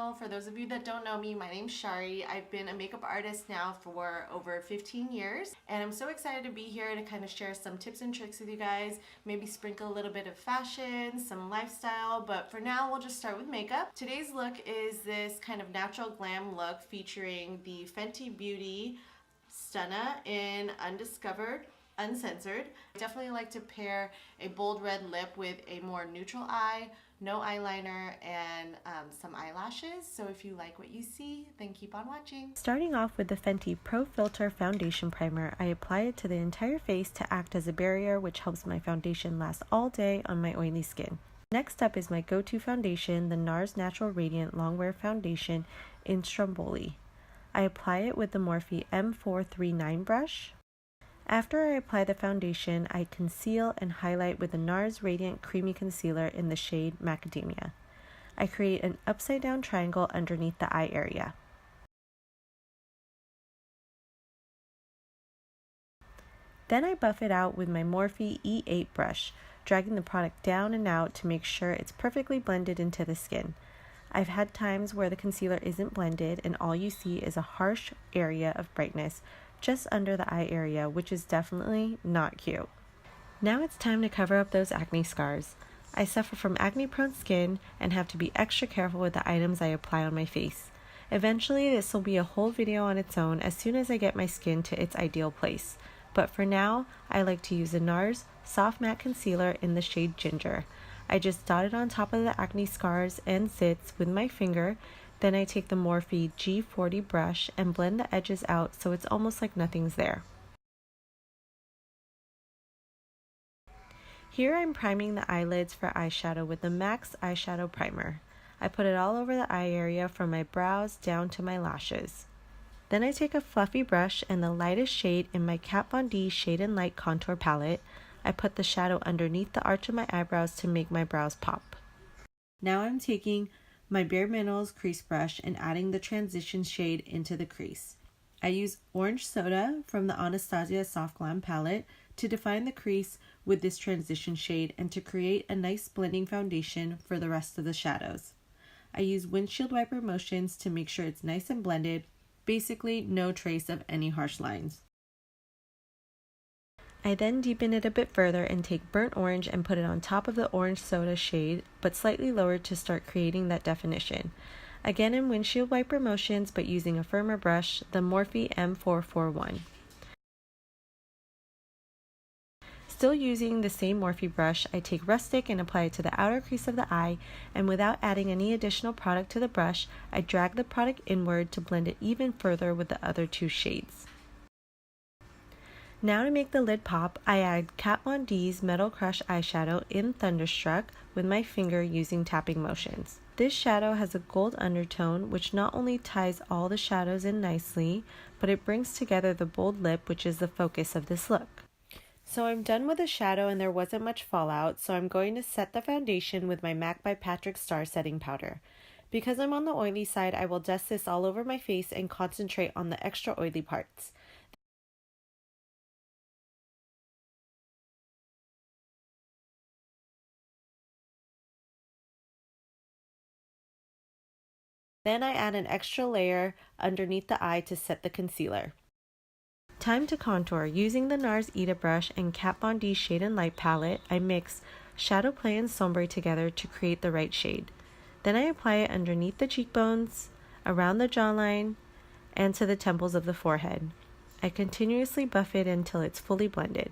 channel. For those of you that don't know me, my name's Shari. I've been a makeup artist now for over 15 years, and I'm so excited to be here to kind of share some tips and tricks with you guys, maybe sprinkle a little bit of fashion, some lifestyle, but for now we'll just start with makeup. Today's look is this kind of natural glam look featuring the Fenty Beauty Stunna in Uncensored. I definitely like to pair a bold red lip with a more neutral eye, no eyeliner, and some eyelashes. So if you like what you see, then keep on watching. Starting off with the Fenty Pro Filter Foundation Primer, I apply it to the entire face to act as a barrier, which helps my foundation last all day on my oily skin. Next up is my go-to foundation, the NARS Natural Radiant Longwear Foundation in Stromboli. I apply it with the Morphe M439 brush. After I apply the foundation, I conceal and highlight with the NARS Radiant Creamy Concealer in the shade Macadamia. I create an upside down triangle underneath the eye area. Then I buff it out with my Morphe E8 brush, dragging the product down and out to make sure it's perfectly blended into the skin. I've had times where the concealer isn't blended and all you see is a harsh area of brightness just under the eye area, which is definitely not cute. Now it's time to cover up those acne scars. I suffer from acne-prone skin and have to be extra careful with the items I apply on my face. Eventually, this will be a whole video on its own as soon as I get my skin to its ideal place. But for now, I like to use the NARS Soft Matte Concealer in the shade Ginger. I just dot it on top of the acne scars and zits with my finger. Then I take the Morphe G40 brush and blend the edges out so it's almost like nothing's there. Here I'm priming the eyelids for eyeshadow with the MAC's Eyeshadow Primer. I put it all over the eye area from my brows down to my lashes. Then I take a fluffy brush and the lightest shade in my Kat Von D Shade and Light contour palette. I put the shadow underneath the arch of my eyebrows to make my brows pop. Now I'm taking my Bare Minerals crease brush and adding the transition shade into the crease. I use Orange Soda from the Anastasia Soft Glam palette to define the crease with this transition shade and to create a nice blending foundation for the rest of the shadows. I use windshield wiper motions to make sure it's nice and blended, basically no trace of any harsh lines. I then deepen it a bit further and take burnt orange and put it on top of the orange soda shade, but slightly lowered to start creating that definition. Again in windshield wiper motions, but using a firmer brush, the Morphe M441. Still using the same Morphe brush, I take Rustic and apply it to the outer crease of the eye, and without adding any additional product to the brush, I drag the product inward to blend it even further with the other two shades. Now to make the lid pop, I add Kat Von D's Metal Crush eyeshadow in Thunderstruck with my finger using tapping motions. This shadow has a gold undertone which not only ties all the shadows in nicely, but it brings together the bold lip, which is the focus of this look. So I'm done with the shadow and there wasn't much fallout, so I'm going to set the foundation with my MAC by Patrick Star setting powder. Because I'm on the oily side, I will dust this all over my face and concentrate on the extra oily parts. Then I add an extra layer underneath the eye to set the concealer. Time to contour. Using the NARS Ita brush and Kat Von D Shade and Light palette, I mix Shadow Play and Sombre together to create the right shade. Then I apply it underneath the cheekbones, around the jawline, and to the temples of the forehead. I continuously buff it until it's fully blended.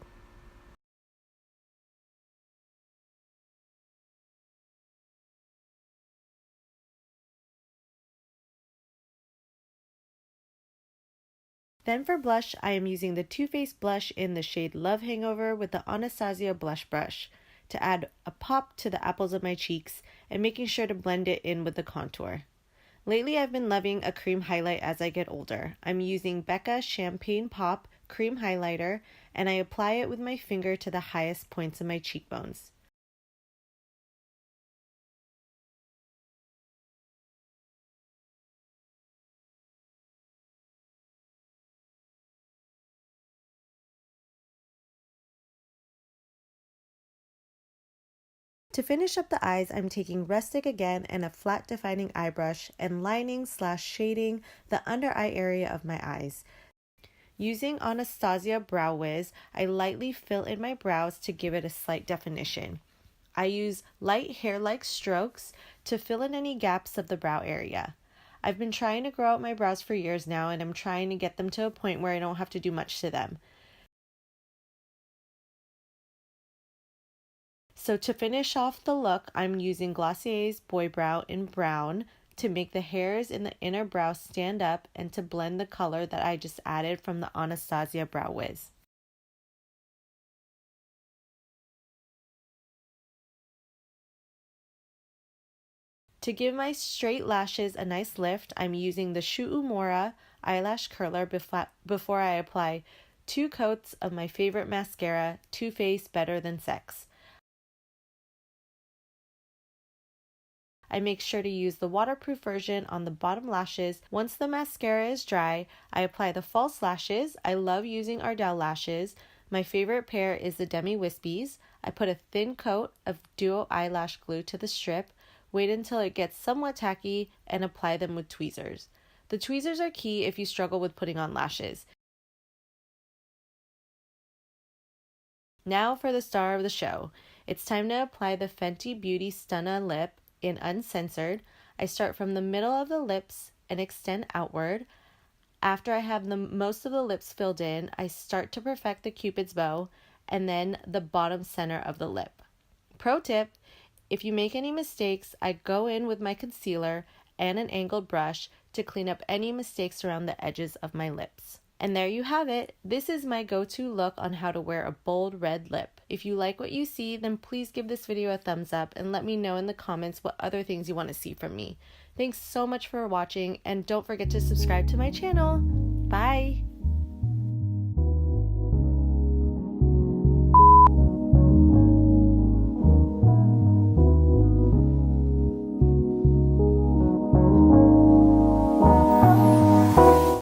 Then for blush, I am using the Too Faced blush in the shade Love Hangover with the Anastasia blush brush to add a pop to the apples of my cheeks and making sure to blend it in with the contour. Lately, I've been loving a cream highlight as I get older. I'm using Becca Champagne Pop Cream Highlighter and I apply it with my finger to the highest points of my cheekbones. To finish up the eyes, I'm taking Rustic again and a flat defining eye brush and lining/shading the under eye area of my eyes. Using Anastasia Brow Wiz, I lightly fill in my brows to give it a slight definition. I use light hair-like strokes to fill in any gaps of the brow area. I've been trying to grow out my brows for years now, and I'm trying to get them to a point where I don't have to do much to them. So to finish off the look, I'm using Glossier's Boy Brow in brown to make the hairs in the inner brow stand up and to blend the color that I just added from the Anastasia Brow Wiz. To give my straight lashes a nice lift, I'm using the Shu Uemura eyelash curler before I apply 2 coats of my favorite mascara, Too Faced Better Than Sex. I make sure to use the waterproof version on the bottom lashes. Once the mascara is dry, I apply the false lashes. I love using Ardell lashes. My favorite pair is the Demi Wispies. I put a thin coat of duo eyelash glue to the strip, wait until it gets somewhat tacky, and apply them with tweezers. The tweezers are key if you struggle with putting on lashes. Now for the star of the show. It's time to apply the Fenty Beauty Stunna lip in Uncensored. I start from the middle of the lips and extend outward. After I have most of the lips filled in, I start to perfect the Cupid's bow and then the bottom center of the lip. Pro tip, if you make any mistakes, I go in with my concealer and an angled brush to clean up any mistakes around the edges of my lips. And there you have it. This is my go-to look on how to wear a bold red lip. If you like what you see, then please give this video a thumbs up and let me know in the comments what other things you want to see from me. Thanks so much for watching, and don't forget to subscribe to my channel. Bye!